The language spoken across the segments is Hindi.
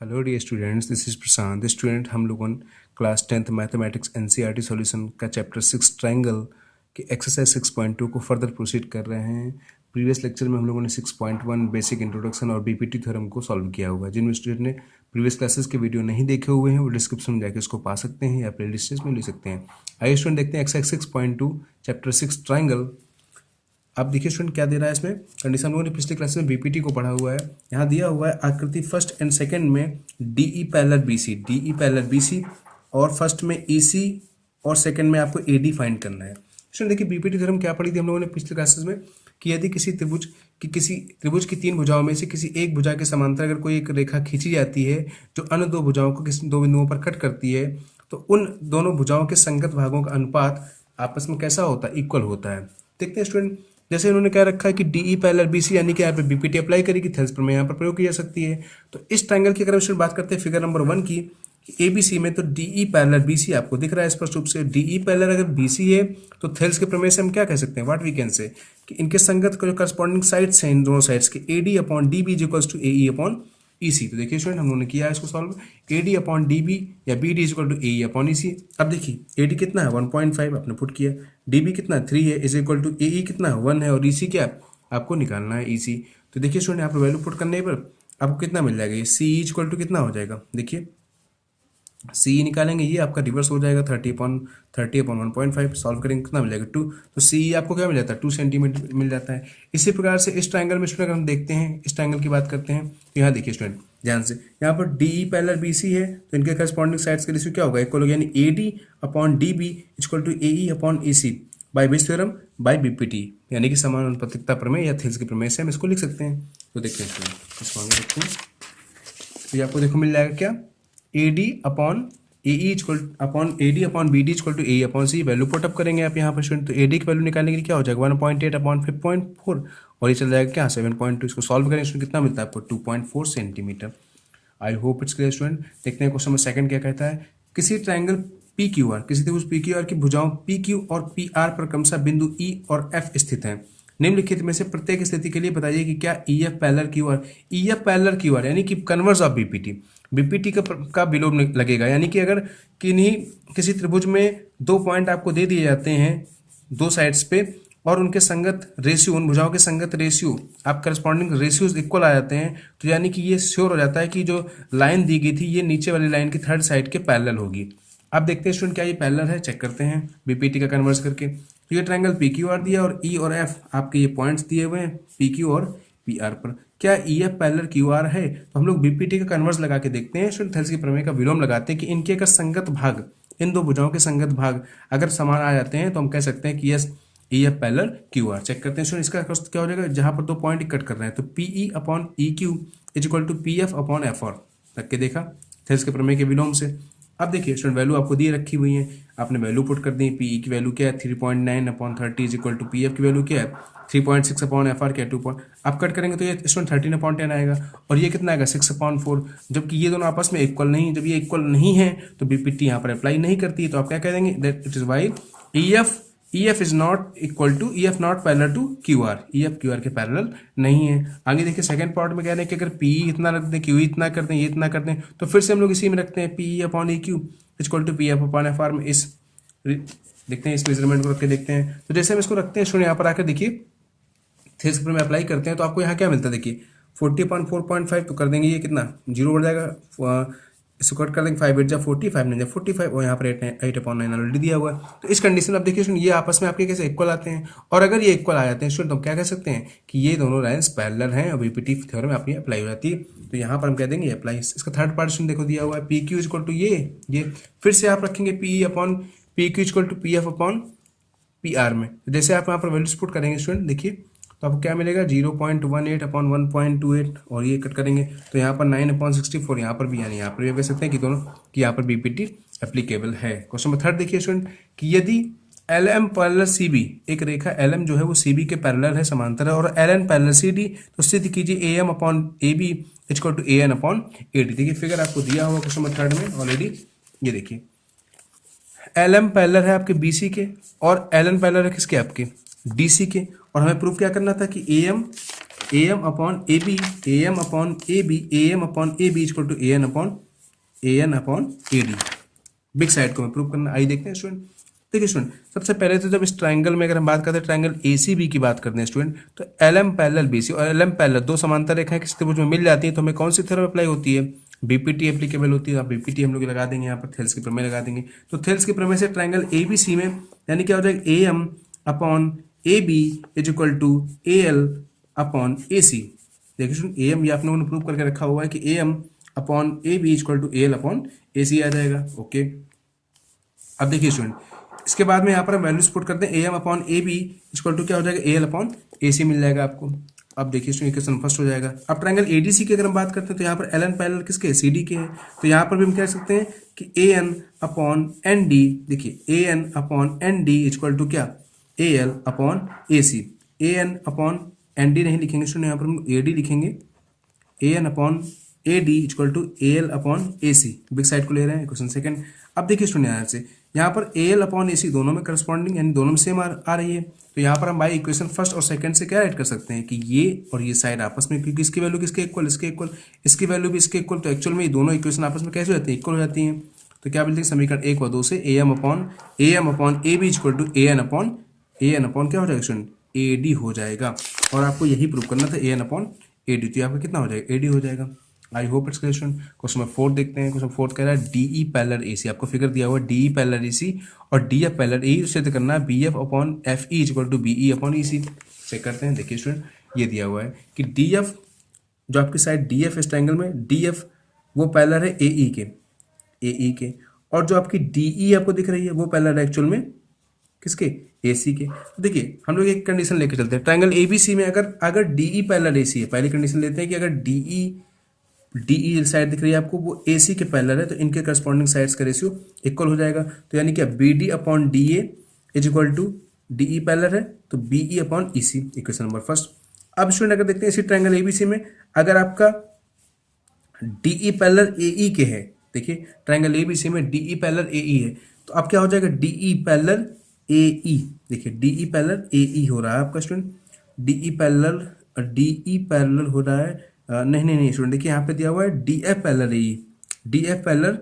Hello dear students, this is Prashant. Student, हम लोगों ने class 10th mathematics NCERT solution का चैप्टर 6 ट्रायंगल के एक्सरसाइज 6.2 को फर्दर प्रोसीड कर रहे हैं। प्रीवियस लेक्चर में हम लोगों ने 6.1 बेसिक इंट्रोडक्शन और बीपीटी थ्योरम को सॉल्व किया हुआ है। जिन स्टूडेंट ने प्रीवियस क्लासेस के वीडियो नहीं देखे हुए हैं वो डिस्क्रिप्शन में जाकर उसको पा सकते हैं या प्ले लिस्ट में ले सकते हैं। आइए स्टूडेंट देखते हैं एक्सरसाइज 6.2 चैप्टर 6 ट्रायंगल। अब देखिए स्टूडेंट क्या दे रहा है इसमें कंडीशन। हम लोगों ने पिछले क्लास में बीपीटी को पढ़ा हुआ है। यहाँ दिया हुआ है आकृति फर्स्ट एंड सेकंड में डीई पैरेलल बीसी और फर्स्ट में ईसी और सेकंड में आपको एडी फाइंड करना है। स्टूडेंट देखिए बीपीटी थ्योरम क्या पढ़ी थी हम लोगों ने पिछले क्लासेस में कि यदि किसी त्रिभुज की तीन भुजाओं में से किसी एक भुजा के समांतर अगर कोई एक रेखा खींची जाती है जो अन्य दो भुजाओं को किसी दो बिंदुओं पर कट करती है तो उन दोनों भुजाओं के संगत भागों का अनुपात आपस में कैसा होता है, इक्वल होता है। देखते हैं स्टूडेंट, जैसे इन्होंने क्या रखा है कि डीई पैरेलल बीसी यानी कि यहाँ पे बीपीटी अप्लाई करेगी, थेल्स प्रमेय यहाँ पर प्रयोग की जा सकती है। तो इस ट्रायंगल की अगर हम बात करते हैं फिगर नंबर 1 की एबीसी में, तो डीई पैरेलल बीसी आपको दिख रहा है स्पष्ट रूप से। डीई पैरेलल अगर बीसी है तो थेल्स के प्रमेय से हम क्या कह सकते हैं, व्हाट वी कैन से, कि इनके संगत जो करस्पॉन्डिंग साइड्स हैं इन दोनों साइड्स के AD upon DB is equals to AE upon EC. तो देखिए स्टूडेंट हम लोगों ने किया है इसको सॉल्व, एडी अपॉन डीबी या BD is equal to AE upon EC. अब देखिए एडी कितना है 1.5 आपने पुट किया, डीबी कितना है 3 है इज इक्वल टू एई कितना है 1 है और ईसी क्या आपको निकालना है ईसी। तो देखिए स्टूडेंट यहाँ पर वैल्यू पुट करने पर आपको कितना मिल जाएगा, ये सी इक्वल टू कितना हो जाएगा, देखिए सी निकालेंगे ये आपका रिवर्स हो जाएगा 30/1.5 सॉल्व करेंगे कितना मिल जाएगा 2। तो सी आपको क्या मिल जाता है 2 सेंटीमीटर मिल जाता है। इसी प्रकार से इस ट्रायंगल में स्टूडेंट अगर हम देखते हैं इस ट्रायंगल की बात करते हैं तो यहाँ देखिए स्टूडेंट ध्यान से, यहाँ पर डीई पैरेलल बीसी है तो इनके करस्पॉन्डिंग साइड्स का रेशियो क्या होगा, इक्वल होगा, यानी AD upon DB equal to AE upon EC by which theorem, by BPT, यानी कि समानुपातिकता प्रमेय या थेल्स के प्रमेय से हम इसको लिख सकते हैं। तो देखते हैं स्टूडेंट इसको आगे देखते हैं, तो ये आपको देखो मिल जाएगा क्या, AD upon AE equal upon AD upon BD equal to A upon C. Value put up करेंगे आप यहाँ पर स्टूडेंट, तो एडी की वैल्यू निकालने के लिए क्या हो जाएगा 1.8 अपॉन 5.4 और ये चल जाएगा क्या 7.2। इसको सॉल्व करेंगे स्टूडेंट कितना मिलता है आपको 2.4 centimetre. I hope it's clear student. देखते हैं क्वेश्चन नंबर सेकंड क्या कहता है, किसी ट्रायंगल पी क्यू आर, किसी त्रिभुज पी क्यू आर की भुजाओं पी क्यू और पी आर पर क्रमशः बिंदु ई और एफ स्थित हैं। निम्नलिखित में से प्रत्येक स्थिति के लिए बताइए कि क्या ई F parallel Q R, E F parallel Q are यानी कि कन्वर्स ऑफ बीपीटी, बीपीटी का विलोम लगेगा। यानी कि अगर किसी त्रिभुज में दो पॉइंट आपको दे दिए जाते हैं दो साइड्स पे और उनके संगत रेशियो, उन भुजाओं के संगत रेशियो आप करस्पॉन्डिंग रेशियोज इक्वल आ जाते हैं, तो यानी कि ये श्योर हो जाता है कि जो लाइन दी गई थी ये नीचे वाली लाइन की थर्ड साइड के पैरेलल होगी। अब देखते हैं स्टूडेंट क्या ये पैरेलल है, चेक करते हैं बीपीटी का कन्वर्स करके। तो ये ट्रायंगल पी क्यू आर दिया और ई और एफ आपके ये पॉइंट्स दिए हुए हैं पी क्यू और पी आर पर। क्या ई एफ पैरेलल क्यू आर है, तो हम लोग बीपीटी का कन्वर्स लगा के देखते हैं स्टूडेंट, थेल्स के प्रमेय का विलोम लगाते हैं कि इनके अगर संगत भाग, इन दो भुजाओं के संगत भाग अगर समान आ जाते हैं तो हम कह सकते हैं कि yes E F parallel Q R. Check करते हैं स्टूडेंट इसका क्या हो जाएगा, जहां पर दो पॉइंट कट कर रहे हैं तो P E upon E Q is equal to P F upon F R रख के देखा थेल्स के प्रमेय के विलोम से। अब देखिए स्टूडेंट वैल्यू आपको दी रखी हुई है, आपने वैल्यू पुट कर दी, पी की वैल्यू क्या है 3.9 upon 30 is equal to P F की वैल्यू क्या है 3.6 अपॉन एफ आर क्या है 2. आप कट करेंगे तो ये स्टूडेंट 13/10 आएगा और ये कितना आएगा 6/4, जबकि ये दोनों आपस में इक्वल नहीं, जब ये इक्वल नहीं है तो बीपीटी यहाँ पर अप्लाई नहीं करती है। तो आप क्या कह देंगे that it is why E F is not equal to E F not parallel to Q R, E F Q R के पैरेलल नहीं है। आगे देखिए सेकंड पार्ट में कह रहे हैं कि अगर पी इतना रख दें, क्यू इतना कर दें, ये इतना कर दें, तो फिर से हम लोग इसी में रखते हैं P upon E Q equal to P F upon F R में इस देखते हैं इस मेजरमेंट को रख के देखते हैं। तो जैसे हम इसको रखते हैं स्टूडेंट यहाँ पर आकर देखिए थेल्स के प्रमेय अप्लाई करते हैं तो आपको यहाँ क्या मिलता है, देखिए 40/4.5 तो कर देंगे ये कितना 0 बढ़ जाएगा, इसको कट कर देंगे 5 8 जा 40 5 9 जा 45 और यहाँ पर 8/9 ऑलरेडी दिया हुआ है। तो इस कंडीशन अब देखिए ये आपस में आपके कैसे इक्वल आते हैं, और अगर ये इक्वल आ जाते हैं स्टूडेंट तो क्या कह सकते हैं कि ये दोनों लाइन्स पैरेलल हैं और बीपीटी थ्योरम में आपकी अप्लाई हो जाती है। तो यहाँ पर हम कह देंगे अप्लाई। इसका थर्ड पार्ट स्टूडेंट देखो दिया हुआ है पी क्यू इक्वल टू ये फिर से आप रखेंगे P upon P Q equal to P F upon P R में। जैसे आप यहाँ पर वैल्यूज पुट करेंगे स्टूडेंट देखिए तो आपको क्या मिलेगा 0.18 अपॉन 1.28 और ये कट करेंगे तो यहाँ पर 9/64 यहाँ पर भी, यानी यहाँ पर भी कह सकते हैं कि दोनों कि यहाँ पर बीपीटी एप्लीकेबल है। क्वेश्चन नंबर 3 देखिए स्टूडेंट कि यदि L M parallel C B, एक रेखा एल एम जो है वो सी बी के पैरेलल है समांतर है, और L N parallel C D, तो सिद्ध कीजिए A M upon A B equal to A N upon A D. देखिए फिगर आपको दिया हुआ क्वेश्चन नंबर 3 में ऑलरेडी, ये देखिए एल एम पैरेलल है आपके बी सी के और एल एन पैरेलल है किसके आपके डी सी के, और हमें प्रूफ क्या करना था कि A M A M upon A B, A M upon A B, A M upon A B equal to A N upon A D. Big side को मैं प्रूव करना, आई देखते हैं स्टूडेंट। देखिए स्टूडेंट, सबसे पहले तो जब इस ट्राइंगल में अगर हम बात करते हैं ट्राइंगल ए सी बी की बात करते हैं स्टूडेंट, तो L M parallel B C और एल एम पैरेलल दो समांतर रेखाएं किसी त्रिभुज में मिल जाती है तो हमें कौन सी थ्योरम अप्लाई होती है? बीपीटी एप्लीकेबल होती है। अब बीपीटी हम लोग लगा देंगे यहाँ पर, थेल्स की प्रमेय लगा देंगे। तो थेल्स की प्रमेय से ट्राइंगल ए बी सी में यानी क्या हो जाएगा, A M upon A B is equal to A L upon A C. देखिए स्टूडेंट, ए एम ये आप लोगों ने प्रूव करके रखा हुआ है कि A M upon A B equal to A L upon A C आ जाएगा। ओके, अब देखिए स्टूडेंट, इसके बाद में यहाँ पर हम वैल्यूज पुट करते हैं, A M upon A B equal to क्या हो जाएगा, ए एल अपॉन ए सी मिल जाएगा आपको। अब देखिए स्टूडेंट, इक्वेशन फर्स्ट हो जाएगा। अब ट्राइंगल एडीसी की अगर हम बात करते हैं तो यहाँ पर एल एन पैरेलल किसके, सी डी के हैं, तो यहाँ पर भी हम कह सकते हैं कि A N upon N D, देखिए A N upon N D equal to क्या, A L upon A C. A N upon N D नहीं लिखेंगे स्टूडेंट, यहाँ पर हम ए डी लिखेंगे, A N upon A D equal to A L upon A C. Big side को ले रहे हैं, क्वेश्चन सेकंड। अब देखिए स्टूडेंट, यहाँ से यहाँ पर ए एल अपॉन ए सी दोनों में करस्पॉन्डिंग यानी दोनों में सेम आ रही है, तो यहाँ पर हम बाई इक्वेशन फर्स्ट और सेकंड से क्या ऐड कर सकते हैं कि ये और ये साइड आपस में, क्योंकि इसकी वैल्यू किसके इक्वल, इसके इक्वल, इसकी वैल्यू भी इसके इक्वल, तो एक्चुअल में ये दोनों इक्वेशन आपस में कैसे हो जाती है, इक्वल हो जाती हैं। तो क्या बोलते हैं समीकरण 1 व 2 से A M upon A B equal to A N upon क्या हो जाएगा स्टूडेंट, ए डी हो जाएगा। और आपको यही प्रूव करना था, ए एन अपॉन ए डी, तो यहाँ पर कितना हो जाएगा, ए डी हो जाएगा। I hope it's clear student. Question number 4 देखते हैं। क्वेश्चन 4 कह रहा है डीई पैरेलल एसी, आपको फिगर दिया हुआ है डीई पैरेलल एसी और डी एफ पैरेलल ए सिद्ध करना है B F upon F E equal to B E upon E C. Check करते हैं, देखिए स्टूडेंट, ये दिया हुआ है कि डी एफ जो आपकी साइड डी एफ इस ट्रायंगल में डी एफ वो पैरेलल है ए ई के, और जो आपकी डी ई आपको दिख रही है वो पैरेलल है एक्चुअल में किसके, ए सी के। तो देखिए हम लोग एक कंडीशन लेके चलते हैं, ट्रायंगल ए बी सी में अगर डी ई पैरेलल ए सी है, पहली कंडीशन लेते हैं कि अगर डीई साइड दिख रही है आपको वो ए सी के पैरेलल है, तो इनके करस्पॉन्डिंग साइड्स का रेशियो इक्वल हो जाएगा। तो यानी क्या, B D upon D A is equal to DE parallel है तो BE upon E C, equation number first. अब स्टूडेंट अगर देखते हैं इसी ट्रायंगल एबीसी में अगर आपका डीई पैरेलल एई के है, देखिए ट्रायंगल एबीसी में डीई पैरेलल एई है, तो अब क्या हो जाएगा, डीई पैरेलल एई, देखिए डीई पैरेलल एई हो रहा है आपका स्टूडेंट, डीई पैरेलल हो रहा है, नहीं स्टूडेंट, देखिए यहाँ पे दिया हुआ है D F parallel A E, D F parallel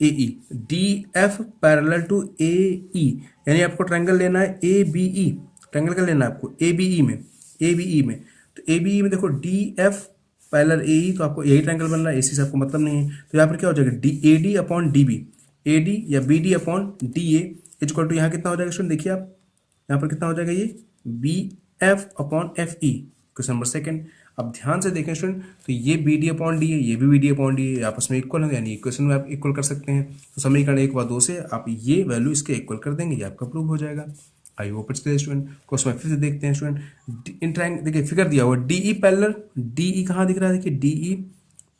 A E, D F parallel to A E, यानी आपको ट्रायंगल लेना है ए बी ई, ट्रायंगल का लेना है आपको ए बी ई में, तो ए बी ई में देखो डी एफ पैरेलल ए ई, तो आपको यही ट्रायंगल बन रहा है, ए सी से आपको मतलब नहीं है, तो यहाँ पर क्या हो जाएगा, D A D upon D B, A D या B D upon D A equal to यहाँ कितना हो जाएगा स्टूडेंट, देखिए आप यहाँ पर कितना हो जाएगा, ये B F upon F E, question number second. अब ध्यान से देखें स्टूडेंट, तो ये बी डी अपॉन डी है, ये भी बी डी अपॉन डी है, आपस में इक्वल है, यानी इक्वेशन में आप इक्वल कर सकते हैं। तो समीकरण 1 व 2 से आप ये वैल्यू इसके इक्वल कर देंगे, ये आपका प्रूव हो जाएगा। I hope it's clear student. Question में फिर से देखते हैं स्टूडेंट, इन ट्रायंगल देखिए फिगर दिया हुआ डीई पैरेलल, डीई कहाँ दिख रहा है, देखिए डीई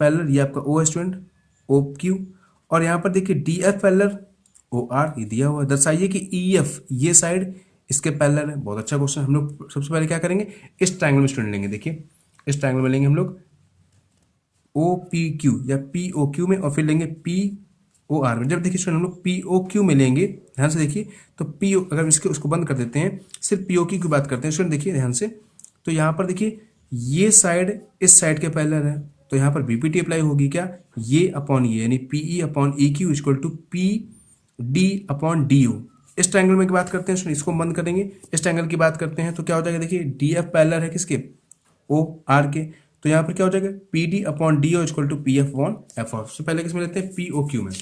पैरेलल ये आपका ओ है स्टूडेंट, ओ क्यू, और यहाँ पर देखिए D F parallel O R, ये दिया हुआ है। दर्शाइए कि ई एफ ये साइड इसके पैरेलल है। बहुत अच्छा क्वेश्चन। हम लोग सबसे पहले क्या करेंगे, इस ट्रायंगल में स्टूडेंट लेंगे, देखिए इस ट्रायंगल में लेंगे हम लोग ओ पी क्यू या पी ओ क्यू में, और फिर लेंगे पी ओ आर में। जब देखिए स्टूडेंट हम लोग पी ओ क्यू में लेंगे, ध्यान से देखिए, तो पी ओ अगर इसके उसको बंद कर देते हैं, सिर्फ पी ओ क्यू की बात करते हैं स्टूडेंट, देखिए ध्यान से, तो यहाँ पर देखिए ये साइड इस साइड के पैरेलल है, तो यहाँ पर बीपीटी अप्लाई होगी क्या, ये अपॉन ये, यानी PE upon E Q equal to P D upon D U. इस ट्रायंगल में की बात करते हैं, इसको बंद करेंगे, इस ट्रायंगल की बात करते हैं, तो क्या हो जाएगा, देखिए डी एफ पैरेलल है किसके, ओ आर के, तो यहाँ पर क्या हो जाएगा, P D upon D O equal to P F upon F of. सबसे पहले किसमें लेते हैं, पी ओ क्यू में।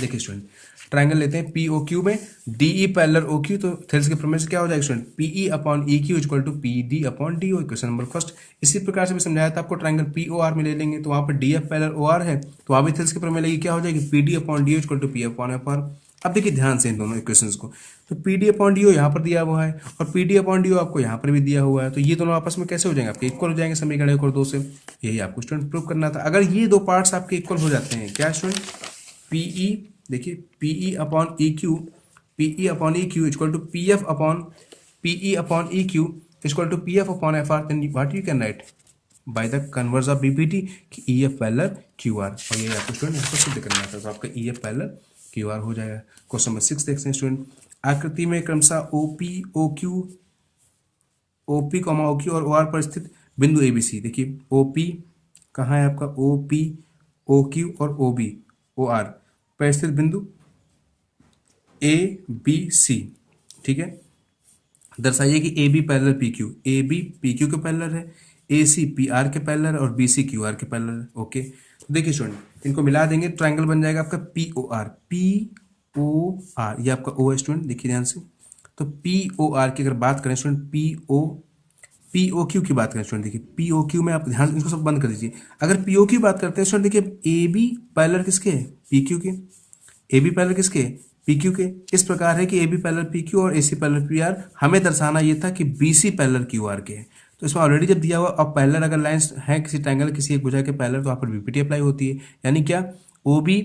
देखिए स्टूडेंट ट्रायंगल लेते हैं पी ओ क्यू में, डीई पैरेलल ओ क्यू, तो थेल्स के प्रमेय से क्या हो जाएगा student, PE upon E Q equal to P D upon D O, question number first. इसी प्रकार से भी समझाया था आपको, ट्रायंगल पी ओ आर में ले लेंगे, तो वहाँ पर D F parallel O R है, तो वहाँ भी थेल्स के प्रमेय लेगी, क्या हो जाएगी, P D upon D O equal to P upon F R. अब देखिए ध्यान से इन दोनों इक्वेशंस को, तो P D upon D O यहाँ पर दिया हुआ है और P D upon D O आपको यहाँ पर भी दिया हुआ है, तो ये दोनों आपस में कैसे हो जाएंगे, आपके इक्वल हो जाएंगे समीकरण 1 और 2 से। यही आपको स्टूडेंट प्रूव करना था। अगर ये दो पार्ट्स आपके इक्वल हो जाते हैं, क्या स्टूडेंट, पीई, देखिए P E upon E Q, P E upon E Q equal to P F upon P E upon E Q equal to P F upon F R, then what you can write by the converse of BPT कि E F parallel Q R, और ये आपको स्टूडेंट इसको सिद्ध करना था, तो आपका ई एफ पैरेलल क्यू आर हो जाएगा। क्वेश्चन नंबर 6 देखते हैं स्टूडेंट, आकृति में क्रमशः OP O Q, OP comma O Q और ओ आर पर स्थित बिंदु ए बी सी, देखिए ओ पी कहाँ है आपका, ओ पी ओ क्यू और ओ बी ओ आर पर स्थित बिंदु ए बी सी, ठीक है। दर्शाइए कि A B parallel P Q, A B P Q के पैरेलल है, ए सी पी आर के पैरेलल है और बी सी क्यू आर के पैरेलल है। ओके, तो देखिए स्टूडेंट, इनको मिला देंगे, ट्रायंगल बन जाएगा आपका P O R, P O R, ये आपका ओ है स्टूडेंट, देखिए ध्यान से। तो पी ओ आर की अगर बात करें स्टूडेंट, पी ओ क्यू की बात करें स्टूडेंट, देखिए पी ओ क्यू में आप ध्यान इनको सब बंद कर दीजिए। अगर पी ओ क्यू बात करते हैं स्टूडेंट, देखिए ए बी पैरेलल किसके है, पी क्यू के, ए बी पैरेलल किसके, पी क्यू के। इस प्रकार है कि A B parallel P Q और A C parallel P R, हमें दर्शाना ये था कि B C parallel Q R के है। तो इसमें ऑलरेडी जब दिया हुआ, अब पैरेलल अगर लाइंस हैं किसी ट्रायंगल किसी एक भुजा के पैरेलल, तो वहाँ पर बीपीटी अप्लाई होती है, यानी क्या, O B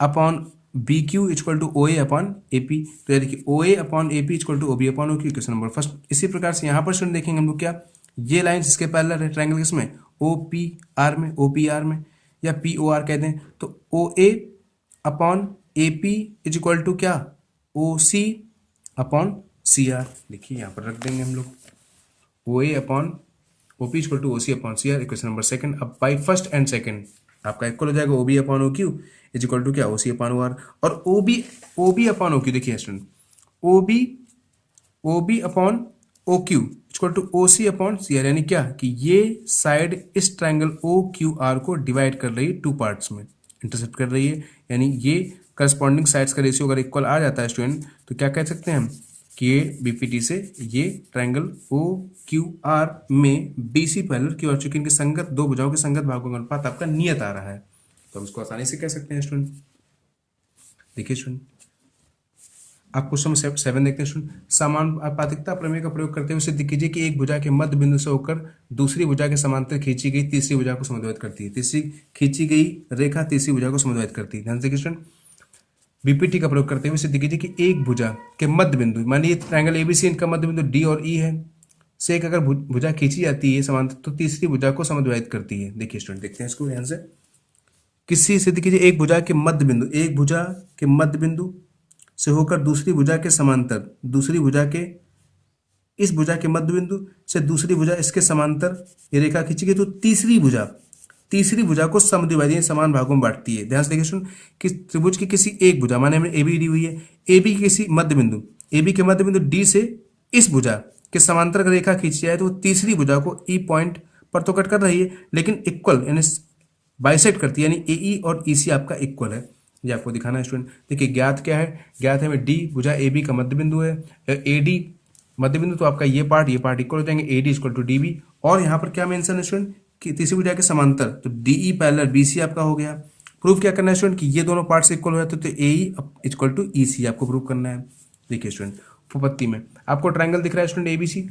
upon B Q equal to O A upon A P. तो ये देखिए O A upon A P equal to O B upon O Q, question number first. इसी प्रकार से यहाँ पर स्टूडेंट देखेंगे हम लोग क्या, ये लाइन इसके पैरेलल है ट्रायंगल किसमें, ओ पी आर में, ओ पी आर में, या पी ओ आर कहते हैं। तो O A upon A P is equal to क्या, O C upon C are, देखिए यहाँ पर रख देंगे हम लोग, O A upon O P equal to O C upon C R, equation number second. अब बाई फर्स्ट एंड सेकंड आपका इक्वल हो जाएगा O B upon O Q is equal to क्या, O C upon O R, और O B upon O Q, देखिए student, O B upon O Q equal to O C upon C R, यानी क्या कि ये साइड इस ट्रायंगल ओ क्यू आर को डिवाइड कर रही है टू पार्ट्स में, इंटरसेप्ट कर रही है, यानी ये करस्पॉन्डिंग साइड्स का रेशियो अगर इक्वल आ जाता है स्टूडेंट, तो क्या कह सकते हैं हम कि ये बीपीटी से ये ट्रायंगल ओ क्यू आर में B C parallel Q R, चूंकि इनके संगत दो भुजाओं के संगत भागों का अनुपात आपका नियत आ रहा है, तो हम इसको आसानी से कह सकते हैं स्टूडेंट। देखिए स्टूडेंट, आप क्वेश्चन 7 देखते हैं स्टूडेंट, समानुपातिकता प्रमेय का प्रयोग करते हुए सिद्ध कीजिए कि एक भुजा के मध्य बिंदु से होकर दूसरी भुजा के समांतर खींची गई तीसरी भुजा को समद्वैत करती है, तीसरी खींची गई रेखा तीसरी भुजा को समद्वैत करती है। ध्यान से स्टूडेंट, बीपीटी का प्रयोग करते हुए सिद्ध कीजिए कि एक भुजा के मध्य बिंदु, मानिए ट्रायंगल एबीसी, इनका मध्य बिंदु डी और ई है, से एक अगर भुजा खींची जाती है समांतर, तो तीसरी भुजा को समद्वैत करती है। देखिए स्टूडेंट, देखते हैं इसको ध्यान से, किसी सिद्ध कीजिए एक भुजा के मध्य बिंदु, एक भुजा के मध्य बिंदु से होकर दूसरी भुजा के समांतर, दूसरी भुजा के, इस भुजा के मध्य बिंदु से दूसरी भुजा इसके समांतर ये रेखा खींची गई, तो तीसरी भुजा को समद्विभाजन समान भागों में बांटती है। ध्यान से देखिए सुन, कि त्रिभुज की किसी एक भुजा, माने हमने ए बी दी हुई है, ए बी के किसी मध्य बिंदु, ए बी के मध्य बिंदु डी से इस भुजा के समांतर अगर रेखा खींची जाए, तो तीसरी भुजा को ई पॉइंट पर तो कट कर रही है, लेकिन इक्वल यानी बाइसेक्ट करती है, यानी ए ई और ई सी आपका इक्वल है। ये आपको दिखाना है स्टूडेंट। देखिए ज्ञात क्या है, ज्ञात है हमें डी भुजा ए बी का मध्य बिंदु है, ए डी मध्य बिंदु, तो आपका ये पार्ट इक्वल हो जाएंगे, A D equal to D B. और यहाँ पर क्या मेंशन है स्टूडेंट कि तीसरी भुजा के समांतर, तो D E parallel B C आपका हो गया। प्रूफ क्या करना है स्टूडेंट कि ये दोनों पार्ट्स इक्वल हो जाते, तो ए ई इक्वल टू ई सी आपको प्रूफ करना है। देखिए स्टूडेंट, उपपत्ति में आपको ट्रायंगल दिख रहा है स्टूडेंट एबीसी,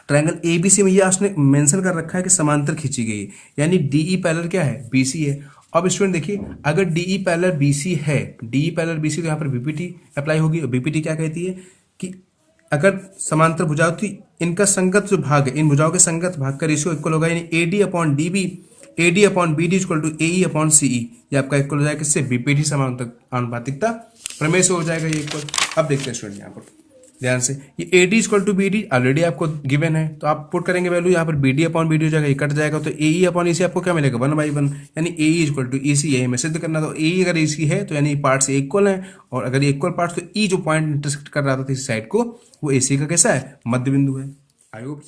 ट्रायंगल एबीसी में ये आपने मेंशन कर रखा है कि समांतर खींची गई है, यानी डीई पैरेलल क्या है, बीसी है। अब स्टूडेंट देखिए, अगर डीई पैरेलल बीसी है, डीई पैरेलल बीसी, तो यहाँ पर बीपीटी अप्लाई होगी। बीपीटी क्या कहती है कि अगर समांतर भुजाओं, तो इनका संगत जो भाग है, इन भुजाओं के संगत भाग का रेशियो इक्वल होगा, यानी AD upon DB, AD upon BD equal to AE upon CE, ये आपका इक्वल हो जाएगा किससे, बीपीटी समांतर आनुपातिकता प्रमेय से हो जाएगा ये इक्वल। अब देखते हैं स्टूडेंट यहाँ पर ध्यान से, ये AD equal to B D already आपको गिवन है, तो आप पुट करेंगे वैल्यू, यहाँ पर B D upon B D हो जाएगा, ये कट जाएगा, तो ए ई अपॉन ई सी आपको क्या मिलेगा, 1/1, यानी ए ई इक्वल टू ई सी, यही हमें सिद्ध करना। तो ए ई अगर ई सी है तो यानी पार्ट्स इक्वल है, और अगर ये इक्वल पार्ट्स, तो ई जो पॉइंट इंटरसेक्ट कर रहा था इस साइड को, वो ए सी का कैसा है, मध्य बिंदु है। I hope